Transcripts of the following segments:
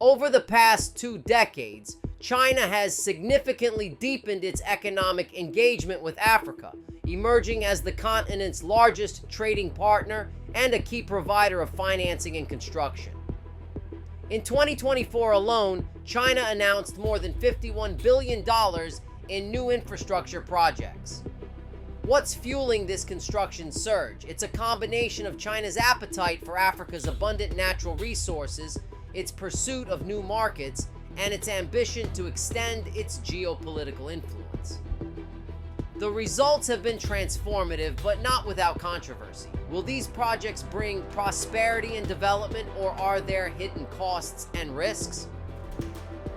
Over the past 2 decades, China has significantly deepened its economic engagement with Africa, emerging as the continent's largest trading partner and a key provider of financing and construction. In 2024 alone, China announced more than $51 billion in new infrastructure projects. What's fueling this construction surge? It's a combination of China's appetite for Africa's abundant natural resources, its pursuit of new markets, and its ambition to extend its geopolitical influence. The results have been transformative, but not without controversy. Will these projects bring prosperity and development, or are there hidden costs and risks?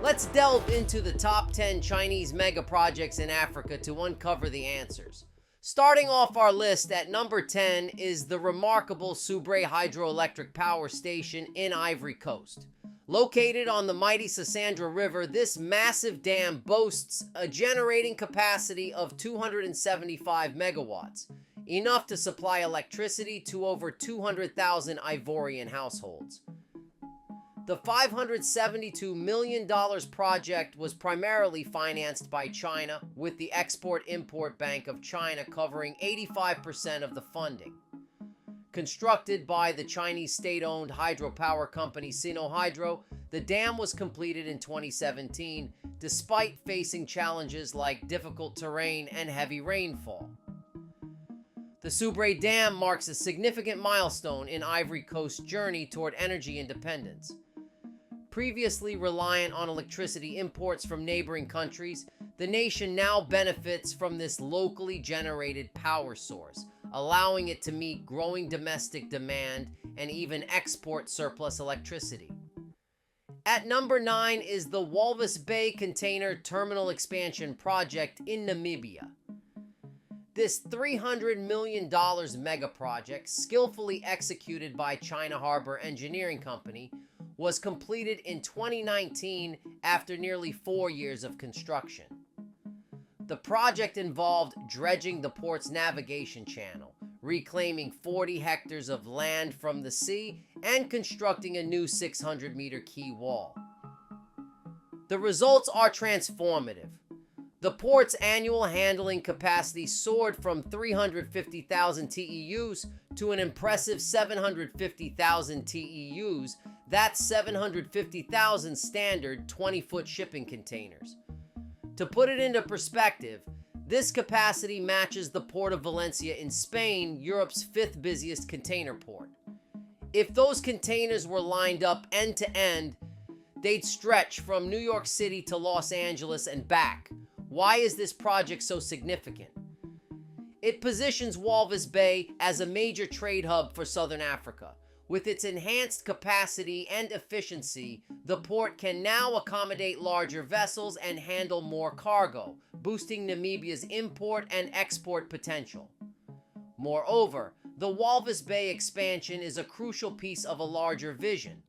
Let's delve into the top 10 Chinese mega projects in Africa to uncover the answers. Starting off our list at number 10 is the remarkable Subre Hydroelectric Power Station in Ivory Coast. Located on the mighty Sassandra River, this massive dam boasts a generating capacity of 275 megawatts, enough to supply electricity to over 200,000 Ivorian households. The $572 million project was primarily financed by China, with the Export-Import Bank of China covering 85% of the funding. Constructed by the Chinese state-owned hydropower company Sinohydro, the dam was completed in 2017, despite facing challenges like difficult terrain and heavy rainfall. The Subre Dam marks a significant milestone in Ivory Coast's journey toward energy independence. Previously reliant on electricity imports from neighboring countries, the nation now benefits from this locally generated power source, allowing it to meet growing domestic demand and even export surplus electricity. At number 9 is the Walvis Bay Container Terminal Expansion Project in Namibia. This $300 million mega project, skillfully executed by China Harbor Engineering Company, was completed in 2019 after nearly 4 years of construction. The project involved dredging the port's navigation channel, reclaiming 40 hectares of land from the sea, and constructing a new 600-meter quay wall. The results are transformative. The port's annual handling capacity soared from 350,000 TEUs to an impressive 750,000 TEUs. That's 750,000 standard 20-foot shipping containers. To put it into perspective, this capacity matches the Port of Valencia in Spain, Europe's 5th busiest container port. If those containers were lined up end to end, they'd stretch from New York City to Los Angeles and back. Why is this project so significant? It positions Walvis Bay as a major trade hub for Southern Africa. With its enhanced capacity and efficiency, the port can now accommodate larger vessels and handle more cargo, boosting Namibia's import and export potential. Moreover, the Walvis Bay expansion is a crucial piece of a larger vision,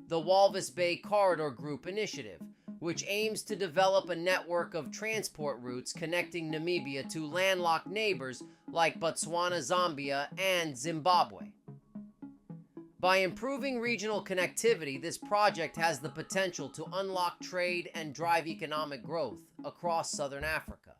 the Walvis Bay Corridor Group initiative, which aims to develop a network of transport routes connecting Namibia to landlocked neighbors like Botswana, Zambia, and Zimbabwe. By improving regional connectivity, this project has the potential to unlock trade and drive economic growth across Southern Africa.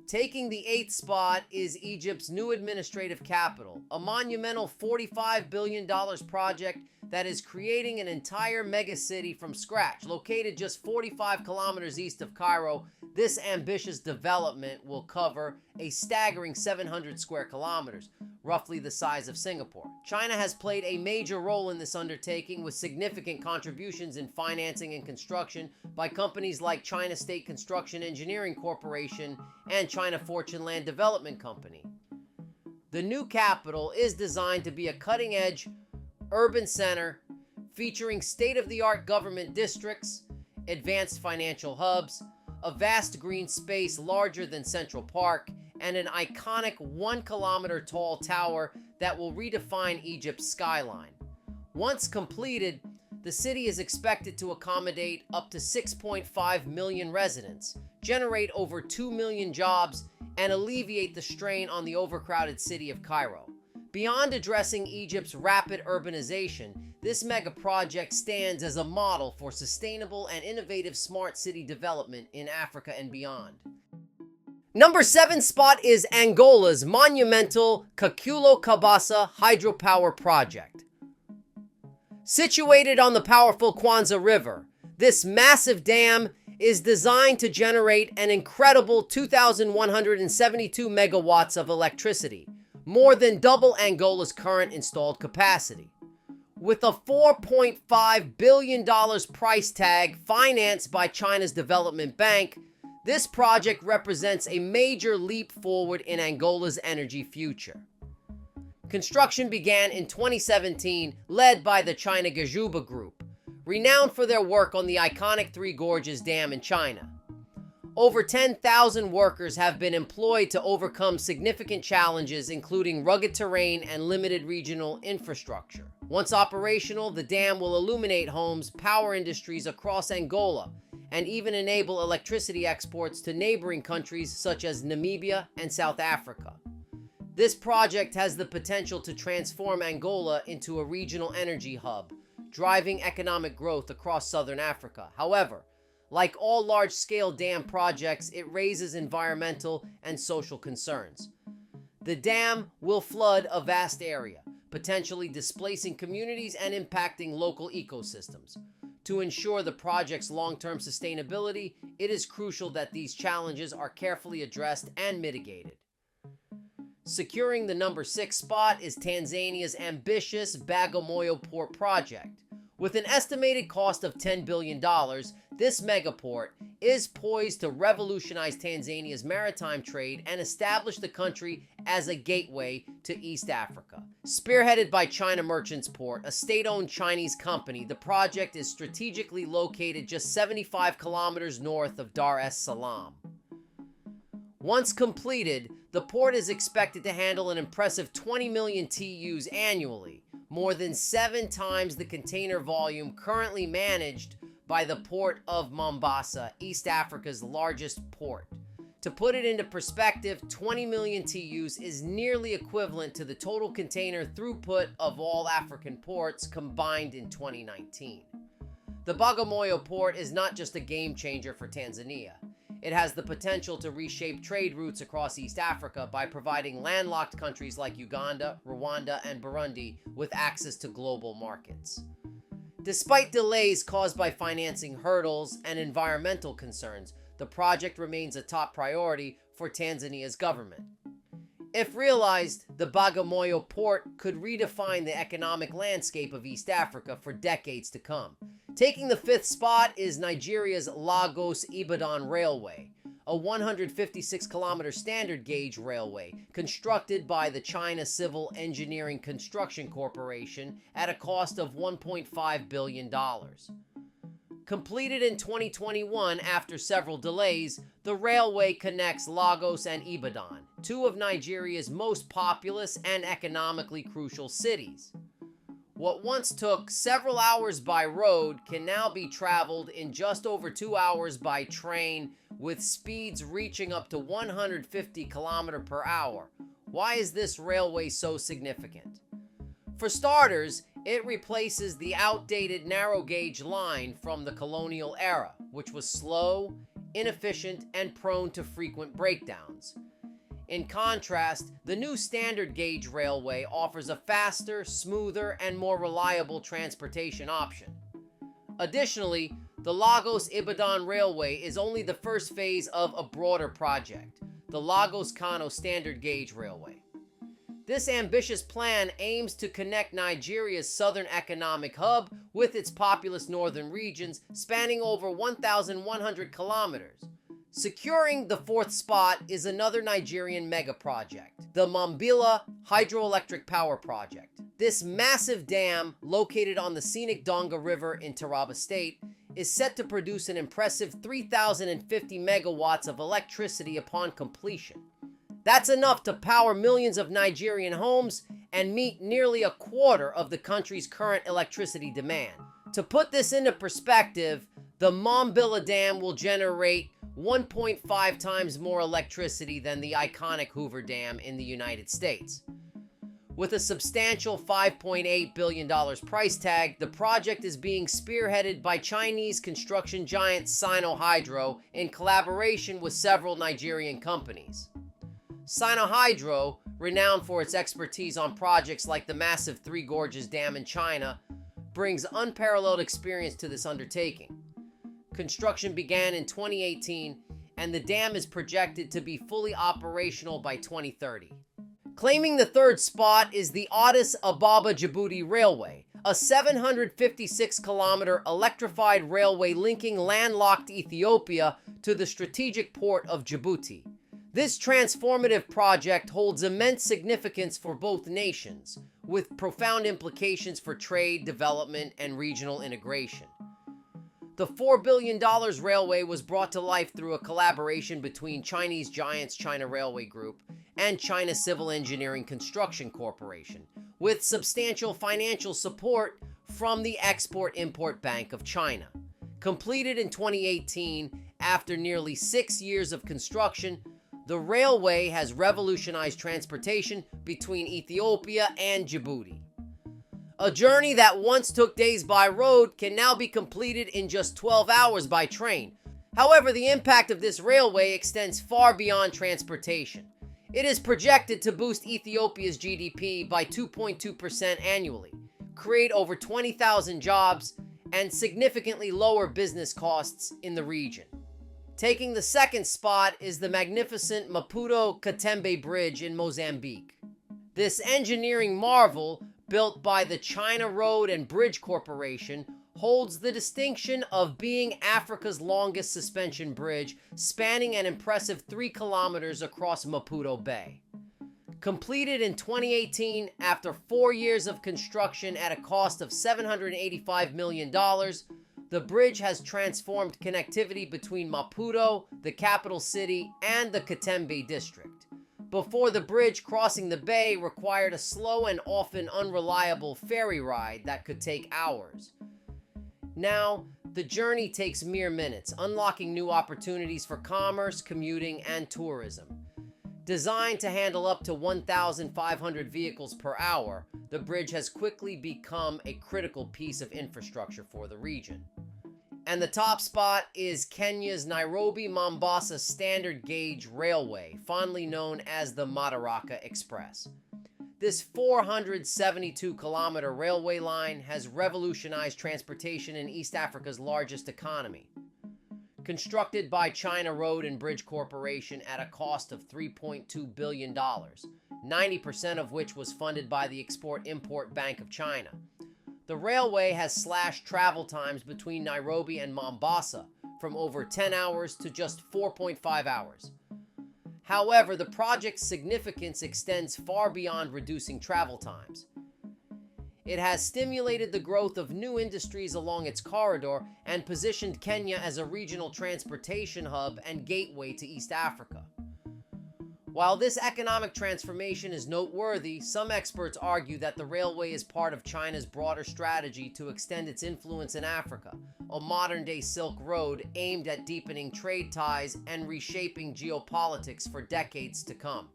Taking the 8th spot is Egypt's new administrative capital, a monumental $45 billion project that is creating an entire megacity from scratch. Located just 45 kilometers east of Cairo, this ambitious development will cover a staggering 700 square kilometers, roughly the size of Singapore. China has played a major role in this undertaking, with significant contributions in financing and construction by companies like China State Construction Engineering Corporation and China Fortune Land Development Company. The new capital is designed to be a cutting-edge urban center featuring state-of-the-art government districts, advanced financial hubs, a vast green space larger than Central Park, and an iconic 1-kilometer tall tower that will redefine Egypt's skyline. Once completed, the city is expected to accommodate up to 6.5 million residents, generate over 2 million jobs, and alleviate the strain on the overcrowded city of Cairo. Beyond addressing Egypt's rapid urbanization, This mega project stands as a model for sustainable and innovative smart city development in Africa and beyond. Number 7 spot is Angola's monumental Kakulo Kabasa hydropower project. Situated on the powerful Kwanza River, this massive dam is designed to generate an incredible 2,172 megawatts of electricity, more than double Angola's current installed capacity. With a $4.5 billion price tag financed by China's Development Bank, this project represents a major leap forward in Angola's energy future. Construction began in 2017, led by the China Gajuba Group, renowned for their work on the iconic Three Gorges Dam in China. Over 10,000 workers have been employed to overcome significant challenges, including rugged terrain and limited regional infrastructure. Once operational, the dam will illuminate homes, power industries across Angola, and even enable electricity exports to neighboring countries such as Namibia and South Africa. This project has the potential to transform Angola into a regional energy hub, driving economic growth across southern Africa. However, like all large-scale dam projects, it raises environmental and social concerns. The dam will flood a vast area, potentially displacing communities and impacting local ecosystems. To ensure the project's long-term sustainability, it is crucial that these challenges are carefully addressed and mitigated. Securing the number 6 spot is Tanzania's ambitious Bagamoyo Port project. With an estimated cost of $10 billion, this megaport is poised to revolutionize Tanzania's maritime trade and establish the country as a gateway to East Africa. Spearheaded by China Merchants Port, a state-owned Chinese company, the project is strategically located just 75 kilometers north of Dar es Salaam. Once completed, the port is expected to handle an impressive 20 million TEUs annually, more than 7 times the container volume currently managed by the Port of Mombasa, East Africa's largest port. To put it into perspective, 20 million TEUs is nearly equivalent to the total container throughput of all African ports combined in 2019. The Bagamoyo port is not just a game changer for Tanzania. It has the potential to reshape trade routes across East Africa by providing landlocked countries like Uganda, Rwanda, and Burundi with access to global markets. Despite delays caused by financing hurdles and environmental concerns, the project remains a top priority for Tanzania's government. If realized, the Bagamoyo port could redefine the economic landscape of East Africa for decades to come. Taking the 5th spot is Nigeria's Lagos-Ibadan Railway, a 156-kilometer standard gauge railway constructed by the China Civil Engineering Construction Corporation at a cost of $1.5 billion. Completed in 2021 after several delays, the railway connects Lagos and Ibadan, 2 of Nigeria's most populous and economically crucial cities. What once took several hours by road can now be traveled in just over 2 hours by train, with speeds reaching up to 150 km per hour. Why is this railway so significant? For starters, it replaces the outdated narrow gauge line from the colonial era, which was slow, inefficient, and prone to frequent breakdowns. In contrast, the new standard gauge railway offers a faster, smoother, and more reliable transportation option. Additionally, the Lagos-Ibadan Railway is only the first phase of a broader project, the Lagos-Kano Standard Gauge Railway. This ambitious plan aims to connect Nigeria's southern economic hub with its populous northern regions, spanning over 1,100 kilometers. Securing the 4th spot is another Nigerian mega project, the Mambila Hydroelectric Power Project. This massive dam, located on the scenic Donga River in Taraba State, is set to produce an impressive 3,050 megawatts of electricity upon completion. That's enough to power millions of Nigerian homes and meet nearly a quarter of the country's current electricity demand. To put this into perspective, the Mambila Dam will generate 1.5 times more electricity than the iconic Hoover Dam in the United States. With a substantial $5.8 billion price tag, the project is being spearheaded by Chinese construction giant Sinohydro in collaboration with several Nigerian companies. Sinohydro, renowned for its expertise on projects like the massive Three Gorges Dam in China, brings unparalleled experience to this undertaking. Construction began in 2018, and the dam is projected to be fully operational by 2030. Claiming the third spot is the Addis Ababa-Djibouti Railway, a 756-kilometer electrified railway linking landlocked Ethiopia to the strategic port of Djibouti. This transformative project holds immense significance for both nations, with profound implications for trade, development, and regional integration. The $4 billion railway was brought to life through a collaboration between Chinese giants China Railway Group and China Civil Engineering Construction Corporation, with substantial financial support from the Export-Import Bank of China. Completed in 2018, after nearly 6 years of construction, the railway has revolutionized transportation between Ethiopia and Djibouti. A journey that once took days by road can now be completed in just 12 hours by train. However, the impact of this railway extends far beyond transportation. It is projected to boost Ethiopia's GDP by 2.2% annually, create over 20,000 jobs, and significantly lower business costs in the region. Taking the second spot is the magnificent Maputo-Katembe Bridge in Mozambique. This engineering marvel, built by the China Road and Bridge Corporation, holds the distinction of being Africa's longest suspension bridge, spanning an impressive 3 kilometers across Maputo Bay. Completed in 2018 after 4 years of construction at a cost of $785 million, the bridge has transformed connectivity between Maputo, the capital city, and the Katembe district. Before, the bridge crossing the bay required a slow and often unreliable ferry ride that could take hours. Now, the journey takes mere minutes, unlocking new opportunities for commerce, commuting, and tourism. Designed to handle up to 1,500 vehicles per hour, the bridge has quickly become a critical piece of infrastructure for the region. And the top spot is Kenya's Nairobi-Mombasa Standard Gauge Railway, fondly known as the Madaraka Express. This 472-kilometer railway line has revolutionized transportation in East Africa's largest economy. Constructed by China Road and Bridge Corporation at a cost of $3.2 billion, 90% of which was funded by the Export-Import Bank of China. The railway has slashed travel times between Nairobi and Mombasa from over 10 hours to just 4.5 hours. However, the project's significance extends far beyond reducing travel times. It has stimulated the growth of new industries along its corridor and positioned Kenya as a regional transportation hub and gateway to East Africa. While this economic transformation is noteworthy, some experts argue that the railway is part of China's broader strategy to extend its influence in Africa, a modern-day Silk Road aimed at deepening trade ties and reshaping geopolitics for decades to come.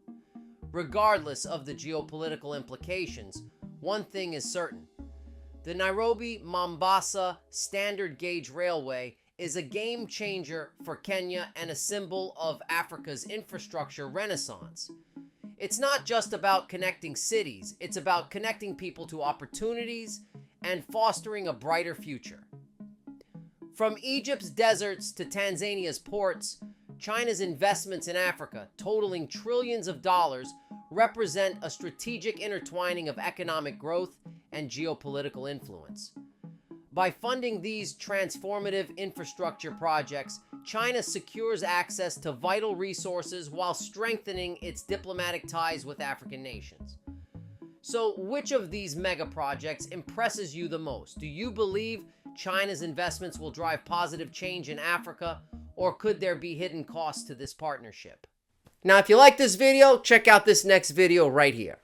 Regardless of the geopolitical implications, one thing is certain: the Nairobi-Mombasa Standard Gauge Railway is a game changer for Kenya and a symbol of Africa's infrastructure renaissance. It's not just about connecting cities, it's about connecting people to opportunities and fostering a brighter future. From Egypt's deserts to Tanzania's ports, China's investments in Africa, totaling trillions of dollars, represent a strategic intertwining of economic growth and geopolitical influence. By funding these transformative infrastructure projects, China secures access to vital resources while strengthening its diplomatic ties with African nations. So, which of these mega projects impresses you the most? Do you believe China's investments will drive positive change in Africa, or could there be hidden costs to this partnership? Now, if you like this video, check out this next video right here.